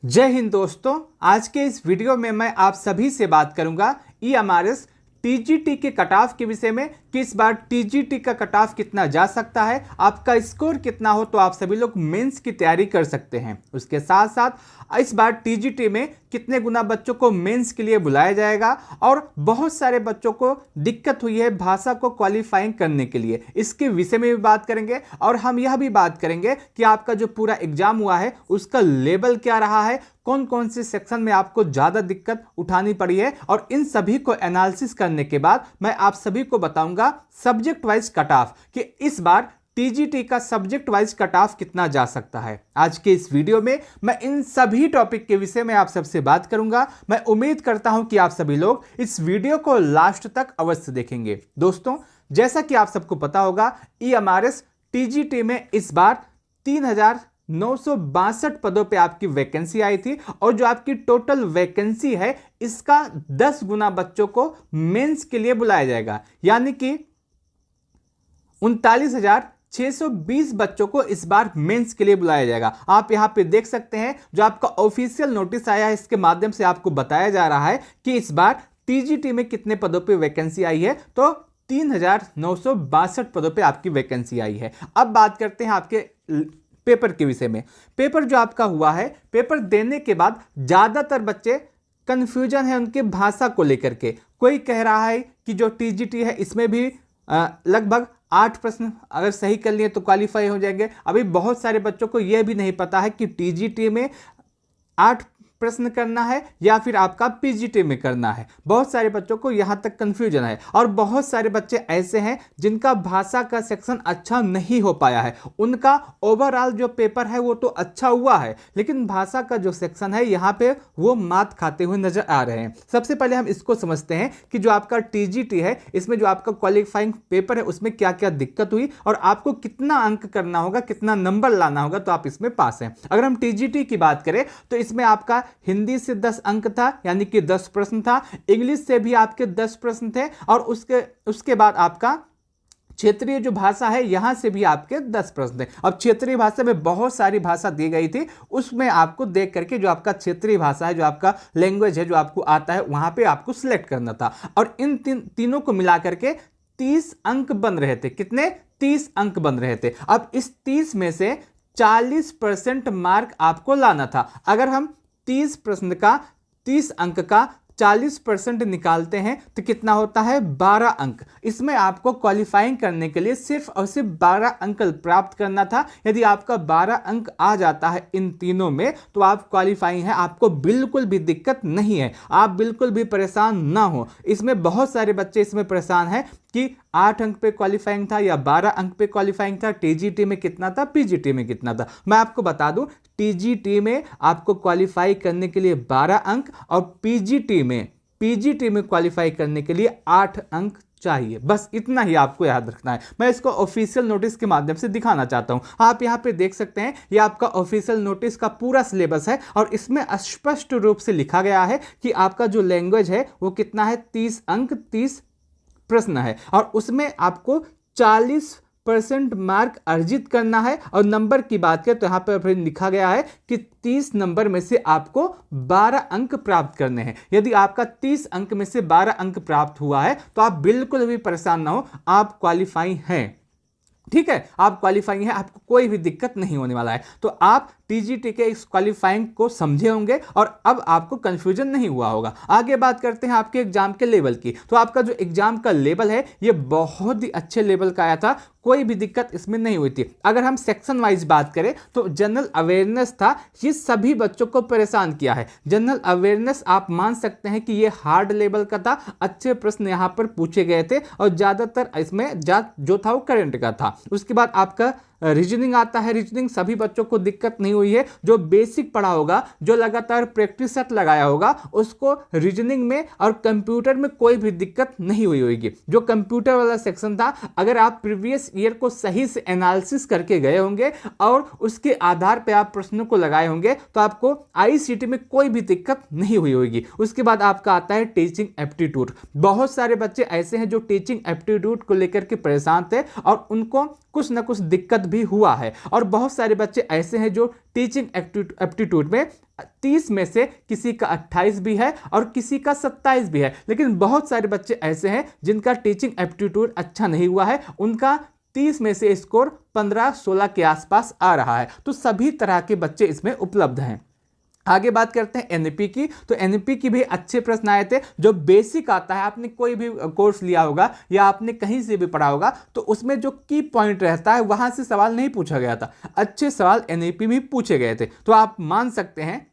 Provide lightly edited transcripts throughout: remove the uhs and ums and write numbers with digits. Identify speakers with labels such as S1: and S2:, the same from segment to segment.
S1: जय हिंद दोस्तों। आज के इस वीडियो में मैं आप सभी से बात करूंगा ईएमआरएस टीजीटी के कट ऑफ के विषय में कि इस बार टीजीटी का कट ऑफ कितना जा सकता है, आपका स्कोर कितना हो तो आप सभी लोग मेंस की तैयारी कर सकते हैं। उसके साथ साथ इस बार टीजीटी में कितने गुना बच्चों को मेंस के लिए बुलाया जाएगा और बहुत सारे बच्चों को दिक्कत हुई है भाषा को क्वालिफाइंग करने के लिए, इसके विषय में भी बात करेंगे। और हम यह भी बात करेंगे कि आपका जो पूरा एग्जाम हुआ है उसका लेवल क्या रहा है, कौन कौन से सेक्शन में आपको ज़्यादा दिक्कत उठानी पड़ी है, और इन सभी को एनालिसिस करने के बाद मैं आप सभी को बताऊंगा सब्जेक्ट वाइज कट ऑफ कि इस बार टीजीटी का सब्जेक्ट वाइज कट ऑफ कितना जा सकता है। आज के इस वीडियो में मैं इन सभी टॉपिक के विषय में आप सबसे बात करूंगा। मैं उम्मीद करता हूं कि आप सभी लोग इस वीडियो को लास्ट तक अवश्य देखेंगे। दोस्तों, जैसा कि आप सबको पता होगा ईएमआरएस टीजीटी में इस बार 3,962 पदों पे आपकी वैकेंसी आई थी और जो आपकी टोटल वैकेंसी है इसका 10 गुना बच्चों को मेंस के लिए बुलाया जाएगा, यानी कि 39,620 बच्चों को इस बार मेंस के लिए बुलाया जाएगा। आप यहां पे देख सकते हैं जो आपका ऑफिशियल नोटिस आया है, इसके माध्यम से आपको बताया जा रहा है कि इस बार टीजीटी में कितने पदों पे वैकेंसी आई है, तो 3,962 पदों पे आपकी वैकेंसी आई है। अब बात करते हैं आपके पेपर के विषय में। पेपर जो आपका हुआ है, पेपर देने के बाद ज़्यादातर बच्चे कंफ्यूजन है उनके भाषा को लेकर के। कोई कह रहा है कि जो टीजीटी है इसमें भी लगभग 8 प्रश्न अगर सही कर लिए तो क्वालिफाई हो जाएंगे। अभी बहुत सारे बच्चों को यह भी नहीं पता है कि टीजीटी में 8 प्रश्न करना है या फिर आपका पीजीटी में करना है। बहुत सारे बच्चों को यहां तक कंफ्यूजन है और बहुत सारे बच्चे ऐसे हैं जिनका भाषा का सेक्शन अच्छा नहीं हो पाया है। उनका ओवरऑल जो पेपर है वो तो अच्छा हुआ है, लेकिन भाषा का जो सेक्शन है यहाँ पे वो मात खाते हुए नजर आ रहे हैं। सबसे पहले हम इसको समझते हैं कि जो आपका टीजीटी है इसमें जो आपका क्वालिफाइंग पेपर है उसमें क्या क्या दिक्कत हुई और आपको कितना अंक करना होगा, कितना नंबर लाना होगा तो आप इसमें पास हैं। अगर हम टीजीटी की बात करें तो इसमें आपका हिंदी से 10 अंक था, यानी कि 10 प्रश्न था। इंग्लिश से भी आपके 10 प्रश्न थे और उसके बाद आपका क्षेत्रीय जो भाषा है यहां से भी आपके 10 प्रश्न थे। अब क्षेत्रीय भाषा में बहुत सारी भाषा दी गई थी, उसमें आपको देख करके जो आपका क्षेत्रीय भाषा है, जो आपका लैंग्वेज है, जो आपको आता है वहां पे आपको सिलेक्ट करना था। और इन तीनों को मिला करके 30 अंक बन रहे थे। कितने? 30 अंक बन रहे थे। अब इस 30 में से 40% मार्क आपको लाना था। अगर हम 30 प्रश्न का 30 अंक का 40% निकालते हैं तो कितना होता है? 12 अंक। इसमें आपको क्वालिफाइंग करने के लिए सिर्फ और सिर्फ 12 अंक प्राप्त करना था। यदि आपका 12 अंक आ जाता है इन तीनों में तो आप क्वालिफाइंग है, आपको बिल्कुल भी दिक्कत नहीं है, आप बिल्कुल भी परेशान ना हो। इसमें बहुत सारे बच्चे इसमें परेशान हैं कि 8 अंक पे क्वालिफाइंग था या 12 अंक पे क्वालिफाइंग था, टीजीटी में कितना था, पीजीटी में कितना था। मैं आपको बता दूं, टीजीटी में आपको क्वालिफाई करने के लिए 12 अंक और पीजीटी में क्वालिफाई करने के लिए 8 अंक चाहिए। बस इतना ही आपको याद रखना है। मैं इसको ऑफिशियल नोटिस के माध्यम से दिखाना चाहता हूं। आप यहां पे देख सकते हैं, ये आपका ऑफिशियल नोटिस का पूरा सिलेबस है और इसमें स्पष्ट रूप से लिखा गया है कि आपका जो लैंग्वेज है वो कितना है, 30 अंक 30 प्रश्न है और उसमें आपको 40% मार्क अर्जित करना है। और नंबर की बात करें तो यहां पर फिर लिखा गया है कि 30 नंबर में से आपको 12 अंक प्राप्त करने हैं। यदि आपका 30 अंक में से 12 अंक प्राप्त हुआ है तो आप बिल्कुल भी परेशान ना हो, आप क्वालिफाई हैं। ठीक है, आप क्वालिफाइंग है, आपको कोई भी दिक्कत नहीं होने वाला है। तो आप टीजीटी के इस क्वालिफाइंग को समझे होंगे और अब आपको कंफ्यूजन नहीं हुआ होगा। आगे बात करते हैं आपके एग्जाम के लेवल की। तो आपका जो एग्जाम का लेवल है ये बहुत ही अच्छे लेवल का आया था, कोई भी दिक्कत इसमें नहीं हुई थी। अगर हम सेक्शन वाइज बात करें तो जनरल अवेयरनेस था, ये सभी बच्चों को परेशान किया है। जनरल अवेयरनेस आप मान सकते हैं कि ये हार्ड लेवल का था, अच्छे प्रश्न यहां पर पूछे गए थे और ज्यादातर इसमें जो था वो करंट का था। उसके बाद आपका रीजनिंग आता है। रीजनिंग सभी बच्चों को दिक्कत नहीं हुई है, जो बेसिक पढ़ा होगा, जो लगातार प्रैक्टिस सेट लगाया होगा, उसको रीजनिंग में और कंप्यूटर में कोई भी दिक्कत नहीं हुई होगी। जो कंप्यूटर वाला सेक्शन था, अगर आप प्रीवियस ईयर को सही से एनालिसिस करके गए होंगे और उसके आधार पर आप प्रश्नों को लगाए होंगे तो आपको आईसीटी में कोई भी दिक्कत नहीं हुई होगी। उसके बाद आपका आता है टीचिंग एप्टीट्यूड। बहुत सारे बच्चे ऐसे हैं जो टीचिंग एप्टीट्यूड को लेकर के परेशान थे और उनको कुछ ना कुछ दिक्कत भी हुआ है। और बहुत सारे बच्चे ऐसे हैं जो टीचिंग एप्टीट्यूड में 30 में से किसी का 28 भी है और किसी का 27 भी है, लेकिन बहुत सारे बच्चे ऐसे हैं जिनका टीचिंग एप्टीट्यूड अच्छा नहीं हुआ है, उनका 30 में से स्कोर 15-16 के आसपास आ रहा है। तो सभी तरह के बच्चे इसमें उपलब्ध हैं। आगे बात करते हैं एनईपी की। तो एनईपी की भी अच्छे प्रश्न आए थे। जो बेसिक आता है, आपने कोई भी कोर्स लिया होगा या आपने कहीं से भी पढ़ा होगा, तो उसमें जो की पॉइंट रहता है वहां से सवाल नहीं पूछा गया था, अच्छे सवाल एनईपी में पूछे गए थे। तो आप मान सकते हैं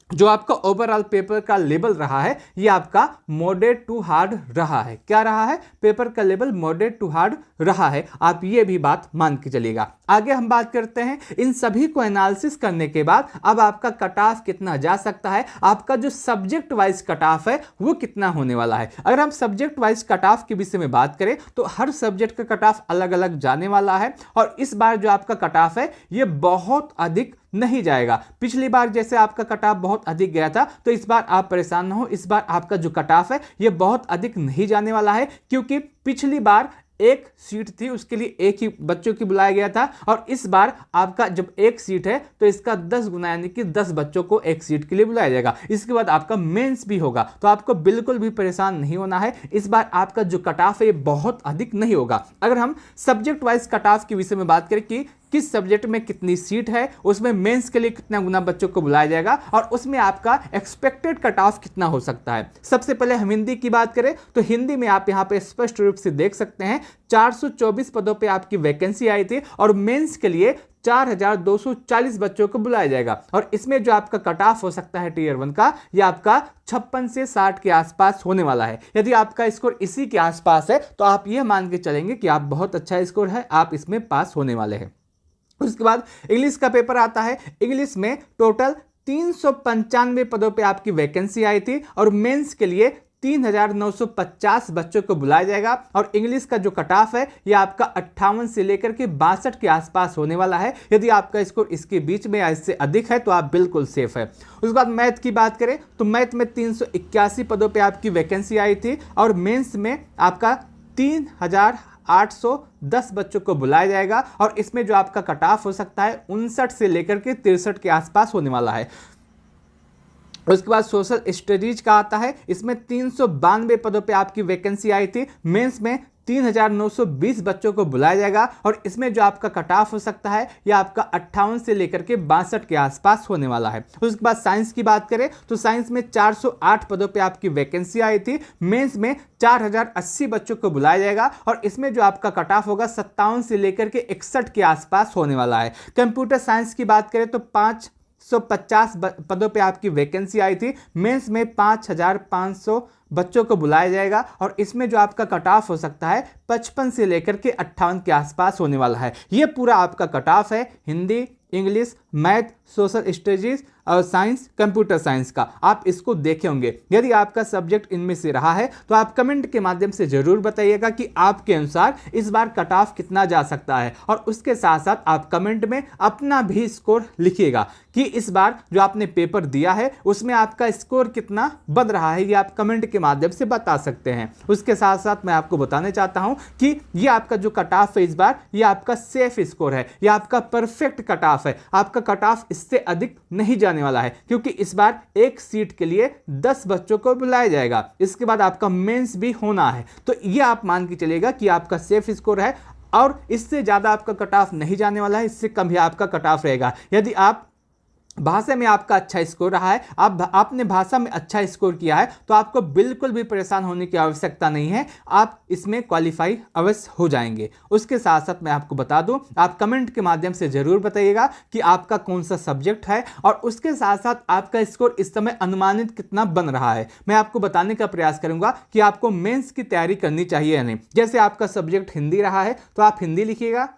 S1: जो आपका ओवरऑल पेपर का लेवल रहा है ये आपका मॉडरेट टू हार्ड रहा है। क्या रहा है? पेपर का लेवल मॉडरेट टू हार्ड रहा है। आप ये भी बात मान के चलिएगा। आगे हम बात करते हैं, इन सभी को एनालिसिस करने के बाद अब आपका कट ऑफ कितना जा सकता है, आपका जो सब्जेक्ट वाइज कट ऑफ है वो कितना होने वाला है। अगर हम सब्जेक्ट वाइज कट ऑफ के विषय में बात करें तो हर सब्जेक्ट का कट ऑफ अलग अलग जाने वाला है और इस बार जो आपका कट ऑफ है ये बहुत अधिक नहीं जाएगा। पिछली बार जैसे आपका कट ऑफ बहुत अधिक गया था, तो इस बार आप परेशान ना हो, इस बार आपका जो कट ऑफ है ये बहुत अधिक नहीं जाने वाला है, क्योंकि पिछली बार एक सीट थी उसके लिए एक ही बच्चों की बुलाया गया था और इस बार आपका जब एक सीट है तो इसका 10 गुना यानी कि 10 बच्चों को एक सीट के लिए बुलाया जाएगा। इसके बाद आपका मेंस भी होगा, तो आपको बिल्कुल भी परेशान नहीं होना है। इस बार आपका जो कट ऑफ है ये बहुत अधिक नहीं होगा। अगर हम सब्जेक्ट वाइज कट ऑफ के विषय में बात करें कि किस सब्जेक्ट में कितनी सीट है, उसमें मेंस के लिए कितना गुना बच्चों को बुलाया जाएगा और उसमें आपका एक्सपेक्टेड कट ऑफ कितना हो सकता है। सबसे पहले हम हिंदी की बात करें तो हिंदी में आप यहां पे स्पष्ट रूप से देख सकते हैं 424 पदों पे आपकी वैकेंसी आई थी और मेंस के लिए 4240 बच्चों को बुलाया जाएगा और इसमें जो आपका कट ऑफ हो सकता है टीयर 1 का, यह आपका 56 से 60 के आसपास होने वाला है। यदि आपका स्कोर इसी के आसपास है तो आप यह मान के चलेंगे कि आप बहुत अच्छा स्कोर है, आप इसमें पास होने वाले हैं। उसके बाद इंग्लिश का पेपर आता है। इंग्लिश में टोटल 395 पदों पे आपकी वैकेंसी आई थी और मेंस के लिए 3950 बच्चों को बुलाया जाएगा और इंग्लिश का जो कट ऑफ है ये आपका 58 से लेकर के 62 के आसपास होने वाला है। यदि आपका स्कोर इसके बीच में या इससे अधिक है तो आप बिल्कुल सेफ है। उसके बाद मैथ की बात करें तो मैथ में 381 पदों पे आपकी वैकेंसी आई थी और मेंस में आपका 3810 बच्चों को बुलाया जाएगा और इसमें जो आपका कट ऑफ हो सकता है 59 से लेकर के 63 के आसपास होने वाला है। उसके बाद सोशल स्टडीज का आता है, इसमें 392 पदों पे आपकी वैकेंसी आई थी। मेंस में 3920 बच्चों को बुलाया जाएगा और इसमें जो आपका कट ऑफ हो सकता है यह आपका 58 से लेकर के 62 के आसपास होने वाला है। उसके बाद साइंस की बात करें तो साइंस में 408 पदों पे आपकी वैकेंसी आई थी। मेंस में 4080 बच्चों को बुलाया जाएगा और इसमें जो आपका कट ऑफ होगा 57 से लेकर के 61 के आसपास होने वाला है। कंप्यूटर साइंस की बात करें तो 550 पदों पे आपकी वैकेंसी आई थी। मेंस में 5500 बच्चों को बुलाया जाएगा और इसमें जो आपका कट ऑफ हो सकता है 55 से लेकर के 58 के आसपास होने वाला है। ये पूरा आपका कट ऑफ है Hindi, English, math, social studies और साइंस, कंप्यूटर साइंस का। आप इसको देखे होंगे। यदि आपका सब्जेक्ट इनमें से रहा है तो आप कमेंट के माध्यम से जरूर बताइएगा कि आपके अनुसार इस बार कट ऑफ कितना जा सकता है और उसके साथ साथ आप कमेंट में अपना भी स्कोर लिखिएगा कि इस बार जो आपने पेपर दिया है उसमें आपका स्कोर कितना बन रहा है, ये आप कमेंट के माध्यम से बता सकते हैं। उसके साथ साथ मैं आपको बताने चाहता हूं कि ये आपका जो कट ऑफ है इस बार ये आपका सेफ स्कोर है, ये आपका परफेक्ट कट ऑफ है। आपका कट ऑफ इससे अधिक नहीं जाने वाला है क्योंकि इस बार एक सीट के लिए 10 बच्चों को बुलाया जाएगा। इसके बाद आपका मेंस भी होना है, तो ये आप मान के चलिएगा कि आपका सेफ स्कोर है और इससे ज्यादा आपका कट ऑफ नहीं जाने वाला है, इससे कम ही आपका कट ऑफ रहेगा। यदि आप भाषा में आपका अच्छा स्कोर रहा है, आपने भाषा में अच्छा स्कोर किया है, तो आपको बिल्कुल भी परेशान होने की आवश्यकता नहीं है, आप इसमें क्वालिफाई अवश्य हो जाएंगे। उसके साथ साथ मैं आपको बता दूं, आप कमेंट के माध्यम से जरूर बताइएगा कि आपका कौन सा सब्जेक्ट है और उसके साथ साथ आपका स्कोर इस समय अनुमानित कितना बन रहा है। मैं आपको बताने का प्रयास करूंगा कि आपको मेंस की तैयारी करनी चाहिए या नहीं। जैसे आपका सब्जेक्ट हिंदी रहा है तो आप हिंदी लिखिएगा,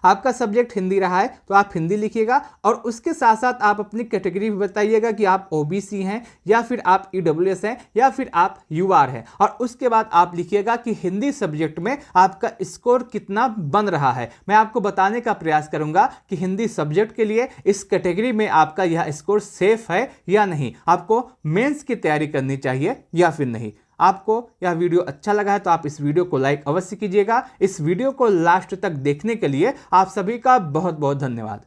S1: आपका सब्जेक्ट हिंदी रहा है तो आप हिंदी लिखिएगा और उसके साथ साथ आप अपनी कैटेगरी भी बताइएगा कि आप ओबीसी हैं या फिर आप ईडब्ल्यूएस हैं या फिर आप यूआर हैं और उसके बाद आप लिखिएगा कि हिंदी सब्जेक्ट में आपका स्कोर कितना बन रहा है। मैं आपको बताने का प्रयास करूंगा कि हिंदी सब्जेक्ट के लिए इस कैटेगरी में आपका यह स्कोर सेफ है या नहीं, आपको मेंस की तैयारी करनी चाहिए या फिर नहीं। आपको यह वीडियो अच्छा लगा है तो आप इस वीडियो को लाइक अवश्य कीजिएगा। इस वीडियो को लास्ट तक देखने के लिए आप सभी का बहुत बहुत धन्यवाद।